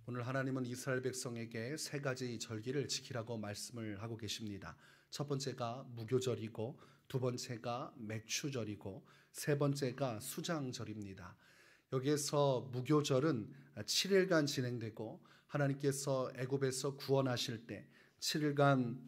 오늘 하나님은 이스라엘 백성에게 세 가지 절기를 지키라고 말씀을 하고 계십니다. 첫 번째가 무교절이고, 두 번째가 맥추절이고, 세 번째가 수장절입니다. 여기에서 무교절은 7일간 진행되고, 하나님께서 애굽에서 구원하실 때 7일간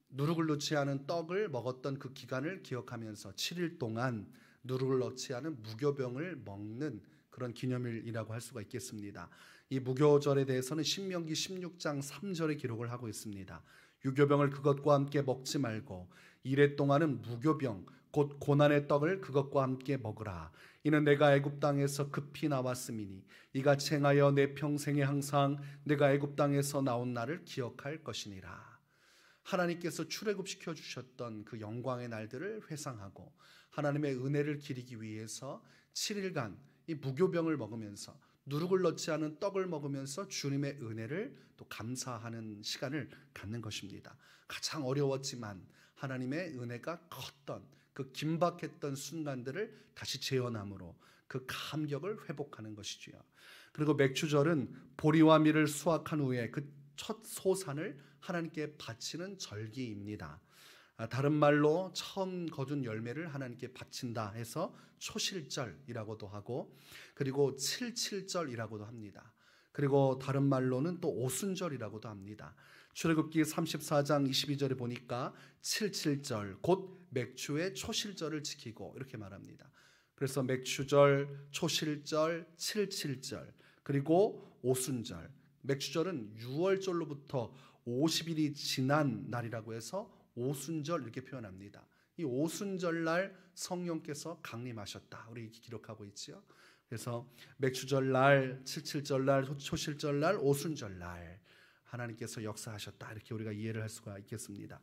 누룩을 넣지 않은 떡을 먹었던 그 기간을 기억하면서 7일 동안 누룩을 넣지 않은 무교병을 먹는 그런 기념일이라고 할 수가 있겠습니다. 이 무교절에 대해서는 신명기 16장 3절에 기록을 하고 있습니다. 유교병을 그것과 함께 먹지 말고 이래 동안은 무교병 곧 고난의 떡을 그것과 함께 먹으라. 이는 내가 애굽 땅에서 급히 나왔음이니 이같이 행하여 내 평생에 항상 내가 애굽 땅에서 나온 날을 기억할 것이니라. 하나님께서 출애굽시켜 주셨던 그 영광의 날들을 회상하고 하나님의 은혜를 기리기 위해서 7일간 이 무교병을 먹으면서 누룩을 넣지 않은 떡을 먹으면서 주님의 은혜를 또 감사하는 시간을 갖는 것입니다. 가장 어려웠지만 하나님의 은혜가 컸던 그 긴박했던 순간들을 다시 재현함으로 그 감격을 회복하는 것이지요. 그리고 맥추절은 보리와 밀을 수확한 후에 그 첫 소산을 하나님께 바치는 절기입니다. 다른 말로 처음 거둔 열매를 하나님께 바친다 해서 초실절이라고도 하고, 그리고 칠칠절이라고도 합니다. 그리고 다른 말로는 또 오순절이라고도 합니다. 출애굽기 34장 22절에 보니까 칠칠절 곧 맥추의 초실절을 지키고 이렇게 말합니다. 그래서 맥추절, 초실절, 칠칠절, 그리고 오순절. 맥추절은 6월절로부터 50일이 지난 날이라고 해서 오순절 이렇게 표현합니다. 이 오순절날 성령께서 강림하셨다. 우리 기록하고 있지요. 그래서 맥추절날, 칠칠절날, 초실절날, 오순절날 하나님께서 역사하셨다. 이렇게 우리가 이해를 할 수가 있겠습니다.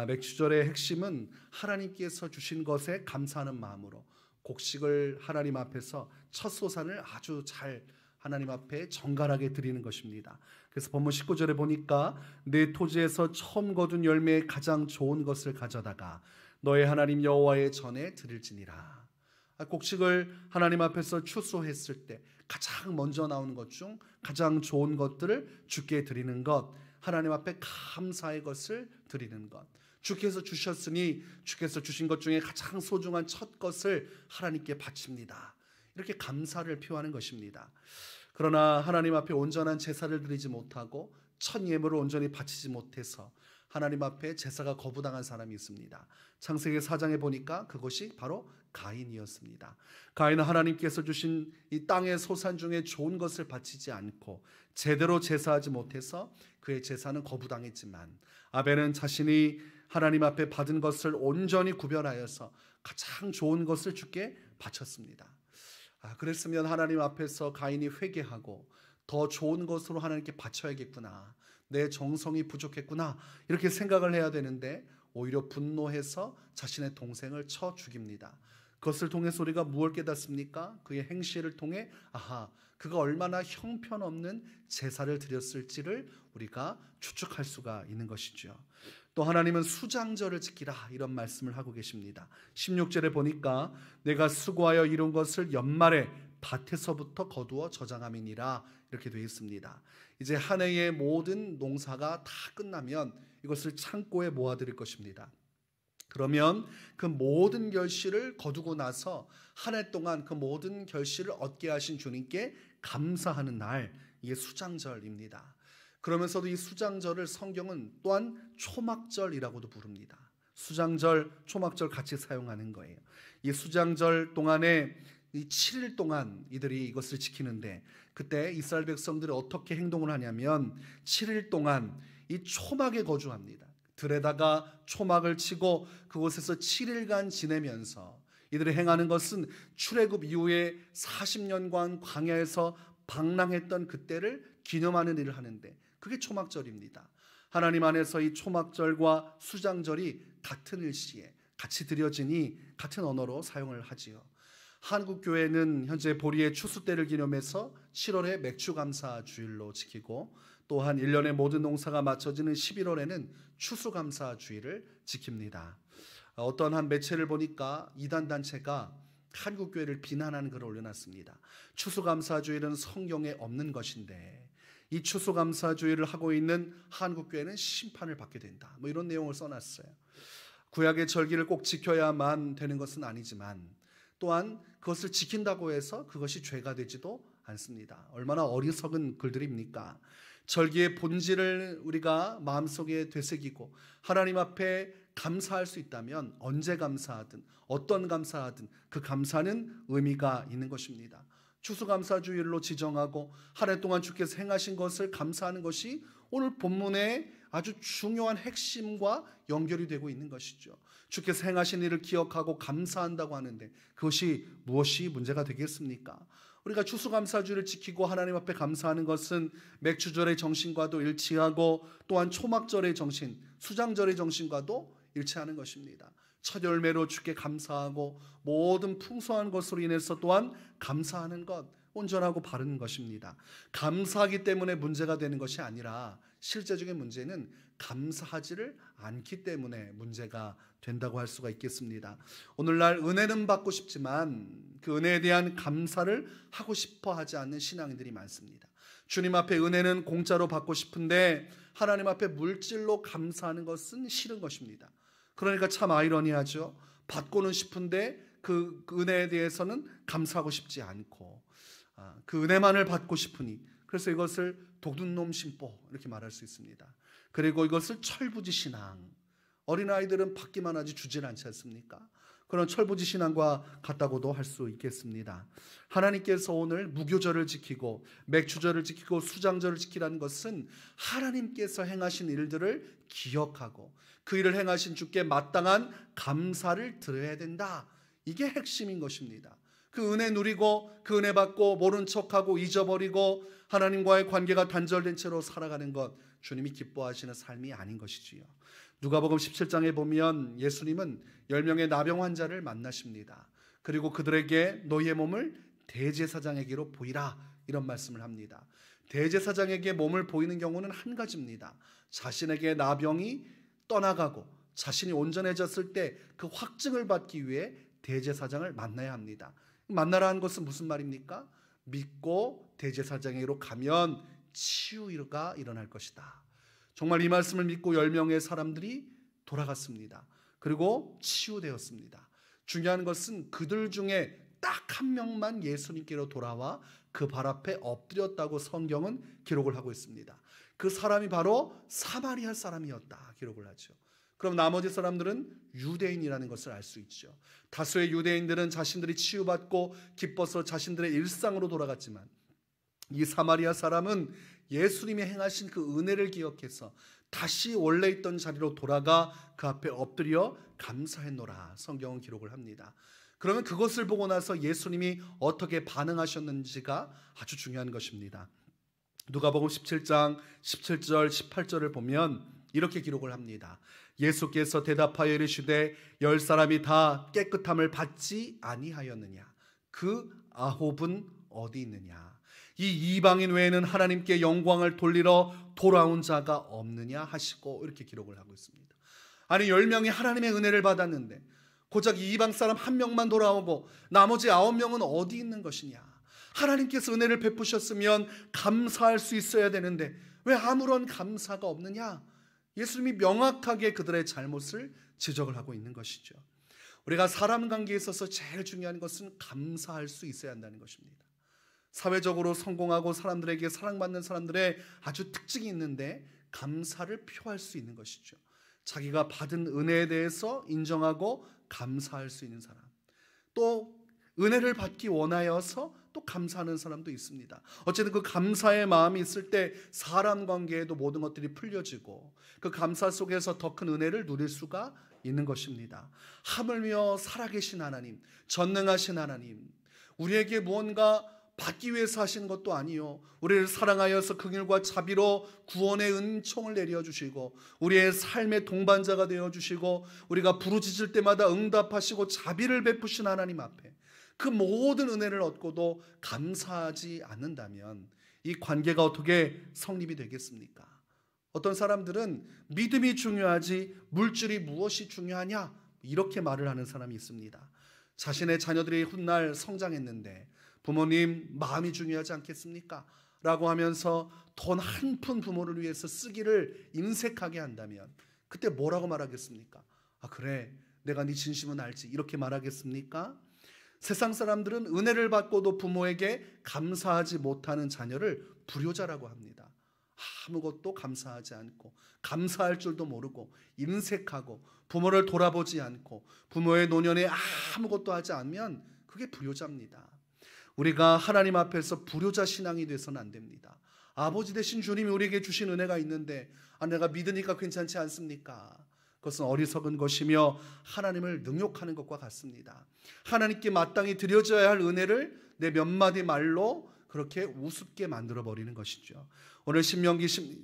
맥추절의 핵심은 하나님께서 주신 것에 감사하는 마음으로 곡식을 하나님 앞에서 첫 소산을 아주 잘 하나님 앞에 정갈하게 드리는 것입니다. 그래서 본문 19절에 보니까 내 토지에서 처음 거둔 열매의 가장 좋은 것을 가져다가 너의 하나님 여호와의 전에 드릴지니라. 곡식을 하나님 앞에서 추수했을 때 가장 먼저 나오는 것 중 가장 좋은 것들을 주께 드리는 것, 하나님 앞에 감사의 것을 드리는 것, 주께서 주셨으니 주께서 주신 것 중에 가장 소중한 첫 것을 하나님께 바칩니다. 이렇게 감사를 표하는 것입니다. 그러나 하나님 앞에 온전한 제사를 드리지 못하고 첫 예물을 온전히 바치지 못해서 하나님 앞에 제사가 거부당한 사람이 있습니다. 창세기 4장에 보니까 그것이 바로 가인이었습니다. 가인은 하나님께서 주신 이 땅의 소산 중에 좋은 것을 바치지 않고 제대로 제사하지 못해서 그의 제사는 거부당했지만, 아벨은 자신이 하나님 앞에 받은 것을 온전히 구별하여서 가장 좋은 것을 주께 바쳤습니다. 그랬으면 하나님 앞에서 가인이 회개하고 더 좋은 것으로 하나님께 바쳐야겠구나, 내 정성이 부족했구나, 이렇게 생각을 해야 되는데 오히려 분노해서 자신의 동생을 쳐 죽입니다. 그것을 통해서 우리가 무엇을 깨닫습니까? 그의 행실을 통해 그가 얼마나 형편없는 제사를 드렸을지를 우리가 추측할 수가 있는 것이죠. 또 하나님은 수장절을 지키라 이런 말씀을 하고 계십니다. 16절에 보니까 내가 수고하여 이룬 것을 연말에 밭에서부터 거두어 저장함이니라 이렇게 되어 있습니다. 이제 한 해의 모든 농사가 다 끝나면 이것을 창고에 모아드릴 것입니다. 그러면 그 모든 결실을 거두고 나서 한 해 동안 그 모든 결실을 얻게 하신 주님께 감사하는 날, 이게 수장절입니다. 그러면서도 이 수장절을 성경은 또한 초막절이라고도 부릅니다. 수장절, 초막절 같이 사용하는 거예요. 이 수장절 동안에 이 7일 동안 이들이 이것을 지키는데, 그때 이스라엘 백성들이 어떻게 행동을 하냐면 7일 동안 이 초막에 거주합니다. 들에다가 초막을 치고 그곳에서 7일간 지내면서 이들이 행하는 것은 출애굽 이후에 40년간 광야에서 방랑했던 그때를 기념하는 일을 하는데, 그게 초막절입니다. 하나님 안에서 이 초막절과 수장절이 같은 일시에 같이 드려지니 같은 언어로 사용을 하지요. 한국교회는 현재 보리의 추수 때를 기념해서 7월에 맥추감사 주일로 지키고, 또한 1년의 모든 농사가 마쳐지는 11월에는 추수감사 주일을 지킵니다. 어떤 한 매체를 보니까 이단단체가 한국교회를 비난하는 글을 올려놨습니다. 추수감사 주일은 성경에 없는 것인데 이 추수감사주의를 하고 있는 한국교회는 심판을 받게 된다. 뭐 이런 내용을 써놨어요. 구약의 절기를 꼭 지켜야만 되는 것은 아니지만 또한 그것을 지킨다고 해서 그것이 죄가 되지도 않습니다. 얼마나 어리석은 글들입니까? 절기의 본질을 우리가 마음속에 되새기고 하나님 앞에 감사할 수 있다면 언제 감사하든 어떤 감사하든 그 감사는 의미가 있는 것입니다. 추수감사주일로 지정하고 한 해 동안 주께서 행하신 것을 감사하는 것이 오늘 본문의 아주 중요한 핵심과 연결이 되고 있는 것이죠. 주께서 행하신 일을 기억하고 감사한다고 하는데 그것이 무엇이 문제가 되겠습니까? 우리가 추수감사주를 지키고 하나님 앞에 감사하는 것은 맥주절의 정신과도 일치하고 또한 초막절의 정신, 수장절의 정신과도 일치하는 것입니다. 첫 열매로 주께 감사하고 모든 풍성한 것으로 인해서 또한 감사하는 것, 온전하고 바른 것입니다. 감사하기 때문에 문제가 되는 것이 아니라 실제적인 문제는 감사하지를 않기 때문에 문제가 된다고 할 수가 있겠습니다. 오늘날 은혜는 받고 싶지만 그 은혜에 대한 감사를 하고 싶어 하지 않는 신앙인들이 많습니다. 주님 앞에 은혜는 공짜로 받고 싶은데 하나님 앞에 물질로 감사하는 것은 싫은 것입니다. 그러니까 참 아이러니하죠. 받고는 싶은데 그 은혜에 대해서는 감사하고 싶지 않고 그 은혜만을 받고 싶으니 그래서 이것을 도둑놈 심보 이렇게 말할 수 있습니다. 그리고 이것을 철부지 신앙, 어린아이들은 받기만 하지 주질 않지 않습니까? 그런 철부지 신앙과 같다고도 할 수 있겠습니다. 하나님께서 오늘 무교절을 지키고 맥주절을 지키고 수장절을 지키라는 것은 하나님께서 행하신 일들을 기억하고 그 일을 행하신 주께 마땅한 감사를 드려야 된다. 이게 핵심인 것입니다. 그 은혜 누리고 그 은혜 받고 모른 척하고 잊어버리고 하나님과의 관계가 단절된 채로 살아가는 것, 주님이 기뻐하시는 삶이 아닌 것이지요. 누가복음 17장에 보면 예수님은 10명의 나병 환자를 만나십니다. 그리고 그들에게 너희의 몸을 대제사장에게로 보이라 이런 말씀을 합니다. 대제사장에게 몸을 보이는 경우는 한 가지입니다. 자신에게 나병이 떠나가고 자신이 온전해졌을 때 그 확증을 받기 위해 대제사장을 만나야 합니다. 만나라는 것은 무슨 말입니까? 믿고 대제사장에게로 가면 치유가 일어날 것이다. 정말 이 말씀을 믿고 10명의 사람들이 돌아갔습니다. 그리고 치유되었습니다. 중요한 것은 그들 중에 딱 한 명만 예수님께로 돌아와 그 발 앞에 엎드렸다고 성경은 기록을 하고 있습니다. 그 사람이 바로 사마리아 사람이었다 기록을 하죠. 그럼 나머지 사람들은 유대인이라는 것을 알 수 있죠. 다수의 유대인들은 자신들이 치유받고 기뻐서 자신들의 일상으로 돌아갔지만 이 사마리아 사람은 예수님이 행하신 그 은혜를 기억해서 다시 원래 있던 자리로 돌아가 그 앞에 엎드려 감사했노라 성경은 기록을 합니다. 그러면 그것을 보고 나서 예수님이 어떻게 반응하셨는지가 아주 중요한 것입니다. 누가복음 17장 17절 18절을 보면 이렇게 기록을 합니다. 예수께서 대답하여 이르시되 10사람이 다 깨끗함을 받지 아니하였느냐? 그 9은 어디 있느냐? 이 이방인 외에는 하나님께 영광을 돌리러 돌아온 자가 없느냐 하시고 이렇게 기록을 하고 있습니다. 아니 10명이 하나님의 은혜를 받았는데 고작 이 이방 사람 한 명만 돌아오고 나머지 9명은 어디 있는 것이냐? 하나님께서 은혜를 베푸셨으면 감사할 수 있어야 되는데 왜 아무런 감사가 없느냐? 예수님이 명확하게 그들의 잘못을 지적을 하고 있는 것이죠. 우리가 사람 관계에 있어서 제일 중요한 것은 감사할 수 있어야 한다는 것입니다. 사회적으로 성공하고 사람들에게 사랑받는 사람들의 아주 특징이 있는데 감사를 표할 수 있는 것이죠. 자기가 받은 은혜에 대해서 인정하고 감사할 수 있는 사람, 또 은혜를 받기 원하여서 또 감사하는 사람도 있습니다. 어쨌든 그 감사의 마음이 있을 때 사람 관계에도 모든 것들이 풀려지고 그 감사 속에서 더 큰 은혜를 누릴 수가 있는 것입니다. 하물며 살아계신 하나님, 전능하신 하나님, 우리에게 무언가 받기 위해서 하시는 것도 아니요, 우리를 사랑하여서 긍휼과 자비로 구원의 은총을 내려주시고 우리의 삶의 동반자가 되어주시고 우리가 부르짖을 때마다 응답하시고 자비를 베푸신 하나님 앞에 그 모든 은혜를 얻고도 감사하지 않는다면 이 관계가 어떻게 성립이 되겠습니까? 어떤 사람들은 믿음이 중요하지 물질이 무엇이 중요하냐 이렇게 말을 하는 사람이 있습니다. 자신의 자녀들이 훗날 성장했는데 부모님 마음이 중요하지 않겠습니까? 라고 하면서 돈 한 푼 부모를 위해서 쓰기를 인색하게 한다면 그때 뭐라고 말하겠습니까? 아, 그래, 내가 네 진심은 알지, 이렇게 말하겠습니까? 세상 사람들은 은혜를 받고도 부모에게 감사하지 못하는 자녀를 불효자라고 합니다. 아무것도 감사하지 않고 감사할 줄도 모르고 인색하고 부모를 돌아보지 않고 부모의 노년에 아무것도 하지 않으면 그게 불효자입니다. 우리가 하나님 앞에서 불효자 신앙이 돼서는 안 됩니다. 아버지 되신 주님이 우리에게 주신 은혜가 있는데 내가 믿으니까 괜찮지 않습니까? 그것은 어리석은 것이며 하나님을 능욕하는 것과 같습니다. 하나님께 마땅히 드려져야 할 은혜를 내 몇 마디 말로 그렇게 우습게 만들어버리는 것이죠. 오늘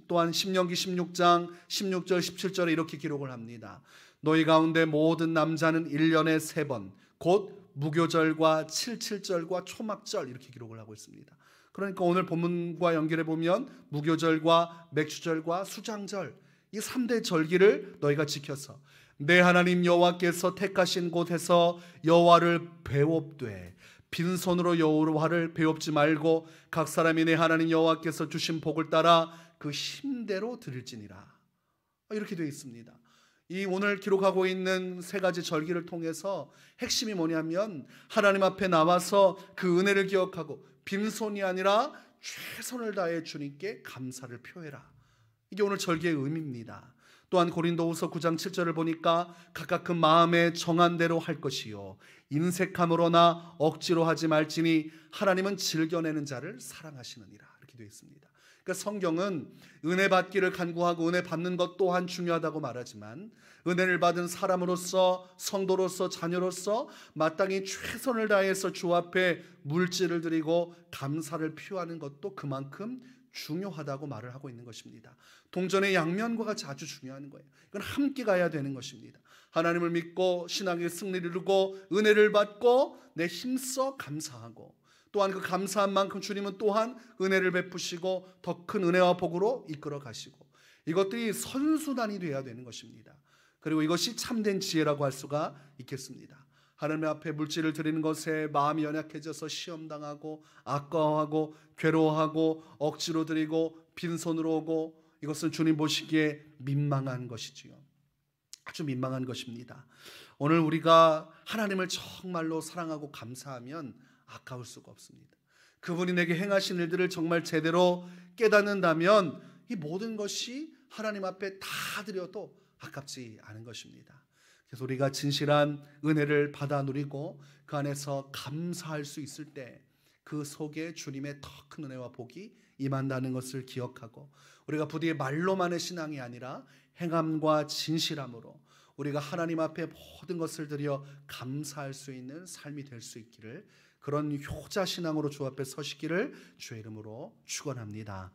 또한 신명기 16장 16절 17절에 이렇게 기록을 합니다. 너희 가운데 모든 남자는 1년에 3번 곧 무교절과 칠칠절과 초막절, 이렇게 기록을 하고 있습니다. 그러니까 오늘 본문과 연결해 보면 무교절과 맥주절과 수장절, 이 3대 절기를 너희가 지켜서 내 하나님 여호와께서 택하신 곳에서 여호와를 배웁되 빈손으로 여호와를 배웁지 말고 각 사람이 내 하나님 여호와께서 주신 복을 따라 그 힘대로 드릴지니라. 이렇게 되어 있습니다. 이 오늘 기록하고 있는 3가지 절기를 통해서 핵심이 뭐냐면 하나님 앞에 나와서 그 은혜를 기억하고 빈손이 아니라 최선을 다해 주님께 감사를 표해라. 이게 오늘 절기의 의미입니다. 또한 고린도후서 9장 7절을 보니까 각각 그 마음에 정한 대로 할 것이요 인색함으로나 억지로 하지 말지니 하나님은 즐겨내는 자를 사랑하시느니라. 이렇게 되어 있습니다. 그러니까 성경은 은혜 받기를 간구하고 은혜 받는 것 또한 중요하다고 말하지만 은혜를 받은 사람으로서 성도로서 자녀로서 마땅히 최선을 다해서 주 앞에 물질을 드리고 감사를 표하는 것도 그만큼 중요하다고 말을 하고 있는 것입니다. 동전의 양면과 같이 아주 중요한 거예요. 이건 함께 가야 되는 것입니다. 하나님을 믿고 신앙의 승리를 이루고 은혜를 받고 내 힘써 감사하고 또한 그 감사한 만큼 주님은 또한 은혜를 베푸시고 더 큰 은혜와 복으로 이끌어 가시고 이것들이 선순환이 되어야 되는 것입니다. 그리고 이것이 참된 지혜라고 할 수가 있겠습니다. 하나님 앞에 물질을 드리는 것에 마음이 연약해져서 시험당하고 아까워하고 괴로워하고 억지로 드리고 빈손으로 오고 이것은 주님 보시기에 민망한 것이지요. 아주 민망한 것입니다. 오늘 우리가 하나님을 정말로 사랑하고 감사하면 아까울 수가 없습니다. 그분이 내게 행하신 일들을 정말 제대로 깨닫는다면 이 모든 것이 하나님 앞에 다 드려도 아깝지 않은 것입니다. 그래서 우리가 진실한 은혜를 받아 누리고 그 안에서 감사할 수 있을 때 그 속에 주님의 더 큰 은혜와 복이 임한다는 것을 기억하고 우리가 부디 말로만의 신앙이 아니라 행함과 진실함으로 우리가 하나님 앞에 모든 것을 드려 감사할 수 있는 삶이 될 수 있기를, 그런 효자 신앙으로 주 앞에 서시기를 주의 이름으로 축원합니다.